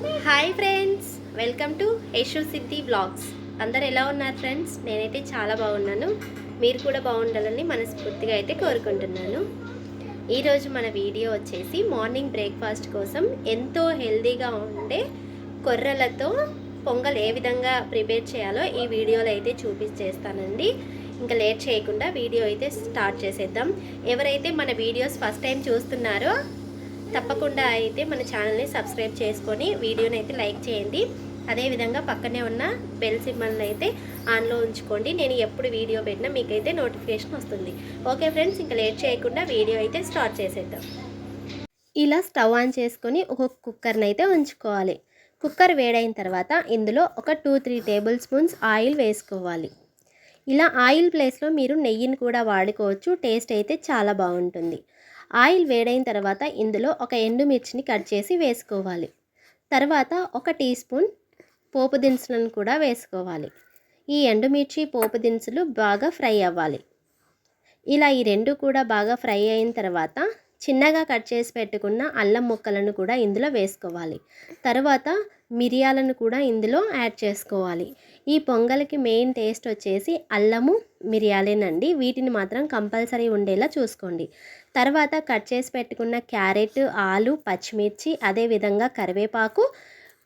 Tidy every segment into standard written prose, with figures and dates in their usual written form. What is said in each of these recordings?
Hi friends, welcome to Yashu Siddhi vlogs. అందరు ఎలా ఉన్నారు ఫ్రెండ్స్? నేనైతే చాలా బాగున్నాను. మీరు కూడా బాగుండాలని మనస్ఫూర్తిగా అయితే కోరుకుంటున్నాను. ఈరోజు మన వీడియో వచ్చేసి మార్నింగ్ బ్రేక్ఫాస్ట్ కోసం ఎంతో హెల్తీగా ఉండే కొర్రలతో పొంగల్ ఏ విధంగా ప్రిపేర్ చేయాలో ఈ వీడియోలో అయితే చూపించేస్తానండి. ఇంకా లేట్ చేయకుండా వీడియో అయితే స్టార్ట్ చేసేద్దాం. ఎవరైతే మన వీడియోస్ ఫస్ట్ టైం చూస్తున్నారో తప్పకుండా అయితే మన ఛానల్ని సబ్స్క్రైబ్ చేసుకొని వీడియోని అయితే లైక్ చేయండి. అదేవిధంగా పక్కనే ఉన్న బెల్ సింబల్ని అయితే ఆన్లో ఉంచుకోండి. నేను ఎప్పుడు వీడియో పెట్టినా మీకైతే నోటిఫికేషన్ వస్తుంది. ఓకే ఫ్రెండ్స్, ఇంకా లేట్ చేయకుండా వీడియో అయితే స్టార్ట్ చేసేద్దాం. ఇలా స్టవ్ ఆన్ చేసుకొని ఒక కుక్కర్ని అయితే ఉంచుకోవాలి. కుక్కర్ వేడైన తర్వాత ఇందులో ఒక 2-3 టేబుల్ స్పూన్స్ ఆయిల్ వేసుకోవాలి. ఇలా ఆయిల్ ప్లేస్లో మీరు నెయ్యిని కూడా వాడుకోవచ్చు. టేస్ట్ అయితే చాలా బాగుంటుంది. ఆయిల్ వేడైన తర్వాత ఇందులో ఒక ఎండుమిర్చిని కట్ చేసి వేసుకోవాలి. తర్వాత ఒక టీ స్పూన్ పోపు దినుసులను కూడా వేసుకోవాలి. ఈ ఎండుమిర్చి పోపు దినుసులు బాగా ఫ్రై అవ్వాలి. ఇలా ఈ రెండు కూడా బాగా ఫ్రై అయిన తర్వాత చిన్నగా కట్ చేసి పెట్టుకున్న అల్లం ముక్కలను కూడా ఇందులో వేసుకోవాలి. తర్వాత మిరియాలను కూడా ఇందులో యాడ్ చేసుకోవాలి. ఈ పొంగల్కి మెయిన్ టేస్ట్ వచ్చేసి అల్లము మిరియాలేనండి. వీటిని మాత్రం కంపల్సరీ ఉండేలా చూసుకోండి. తర్వాత కట్ చేసి పెట్టుకున్న క్యారెట్, ఆలు, పచ్చిమిర్చి, అదేవిధంగా కరివేపాకు,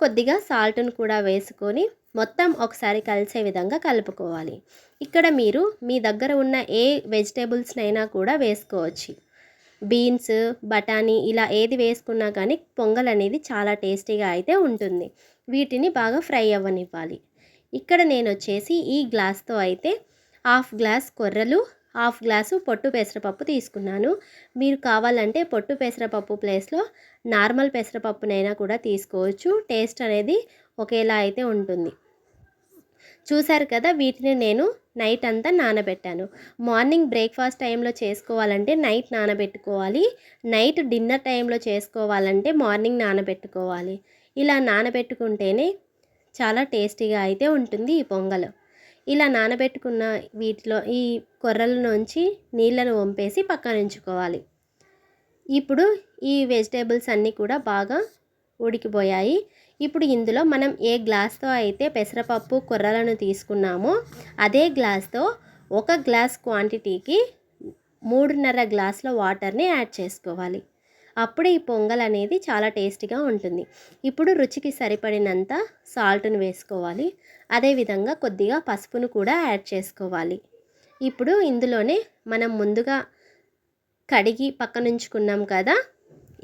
కొద్దిగా సాల్ట్ను కూడా వేసుకొని మొత్తం ఒకసారి కలిసే విధంగా కలుపుకోవాలి. ఇక్కడ మీరు మీ దగ్గర ఉన్న ఏ వెజిటేబుల్స్నైనా కూడా వేసుకోవచ్చు. బీన్స్, బఠానీ ఇలా ఏది వేసుకున్నా కానీ పొంగల్ అనేది చాలా టేస్టీగా అయితే ఉంటుంది. వీటిని బాగా ఫ్రై అవ్వనివ్వాలి. ఇక్కడ నేను వచ్చేసి ఈ గ్లాస్తో అయితే 1/2 గ్లాస్ కొర్రలు, 1/2 గ్లాసు పొట్టు పెసరపప్పు తీసుకున్నాను. మీరు కావాలంటే పొట్టు పెసరపప్పు ప్లేస్లో నార్మల్ పెసరపప్పునైనా కూడా తీసుకోవచ్చు. టేస్ట్ అనేది ఒకేలా అయితే ఉంటుంది. చూసారు కదా, వీటిని నేను నైట్ అంతా నానబెట్టాను. మార్నింగ్ బ్రేక్ఫాస్ట్ టైంలో చేసుకోవాలంటే నైట్ నానబెట్టుకోవాలి. నైట్ డిన్నర్ టైంలో చేసుకోవాలంటే మార్నింగ్ నానబెట్టుకోవాలి. ఇలా నానబెట్టుకుంటేనే చాలా టేస్టీగా అయితే ఉంటుంది ఈ పొంగల్. ఇలా నానబెట్టుకున్న వీటిలో ఈ కొర్రల నుంచి నీళ్ళను వంపేసి పక్కన ఉంచుకోవాలి. ఇప్పుడు ఈ వెజిటేబుల్స్ అన్నీ కూడా బాగా ఉడికిపోయాయి. ఇప్పుడు ఇందులో మనం ఏ గ్లాస్తో అయితే పెసరపప్పు కొర్రలను తీసుకున్నామో అదే గ్లాస్తో 1 గ్లాస్ క్వాంటిటీకి 3.5 గ్లాసుల వాటర్ని యాడ్ చేసుకోవాలి. అప్పుడు ఈ పొంగల్ అనేది చాలా టేస్టీగా ఉంటుంది. ఇప్పుడు రుచికి సరిపడినంత సాల్ట్ను వేసుకోవాలి. అదేవిధంగా కొద్దిగా పసుపును కూడా యాడ్ చేసుకోవాలి. ఇప్పుడు ఇందులోనే మనం ముందుగా కడిగి పక్కనుంచుకున్నాం కదా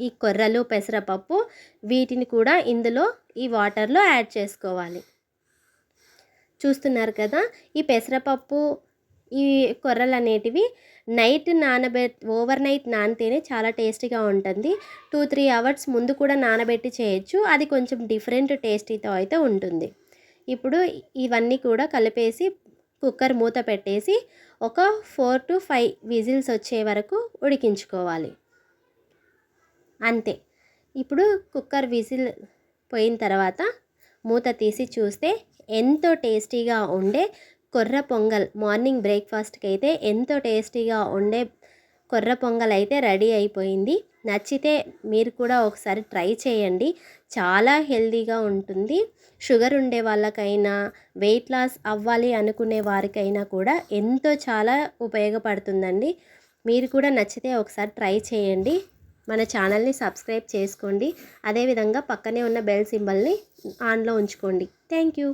ఈ కొర్రలు, పెసరపప్పు, వీటిని కూడా ఇందులో ఈ వాటర్లో యాడ్ చేసుకోవాలి. చూస్తున్నారు కదా, ఈ పెసరపప్పు, ఈ కొర్రలు అనేటివి ఓవర్ నైట్ నానితేనే చాలా టేస్టీగా ఉంటుంది. 2-3 అవర్స్ ముందు కూడా నానబెట్టి చేయొచ్చు. అది కొంచెం డిఫరెంట్ టేస్టీతో అయితే ఉంటుంది. ఇప్పుడు ఇవన్నీ కూడా కలిపేసి కుక్కర్ మూత పెట్టేసి ఒక 4-5 విజిల్స్ వచ్చే వరకు ఉడికించుకోవాలి. అంతే. ఇప్పుడు కుక్కర్ విజిల్ పోయిన తర్వాత మూత తీసి చూస్తే ఎంతో టేస్టీగా ఉండే కొర్ర పొంగల్, మార్నింగ్ బ్రేక్ఫాస్ట్కి అయితే ఎంతో టేస్టీగా ఉండే కొర్ర పొంగల్ అయితే రెడీ అయిపోయింది. నచ్చితే మీరు కూడా ఒకసారి ట్రై చేయండి. చాలా హెల్తీగా ఉంటుంది. షుగర్ ఉండే వాళ్ళకైనా, వెయిట్ లాస్ అవ్వాలి అనుకునే వారికైనా కూడా ఎంతో చాలా ఉపయోగపడుతుందండి. మీరు కూడా నచ్చితే ఒకసారి ట్రై చేయండి. మన ఛానల్ని సబ్స్క్రైబ్ చేసుకోండి. అదేవిధంగా పక్కనే ఉన్న బెల్ సింబల్ని ఆన్లో ఉంచుకోండి. Thank you.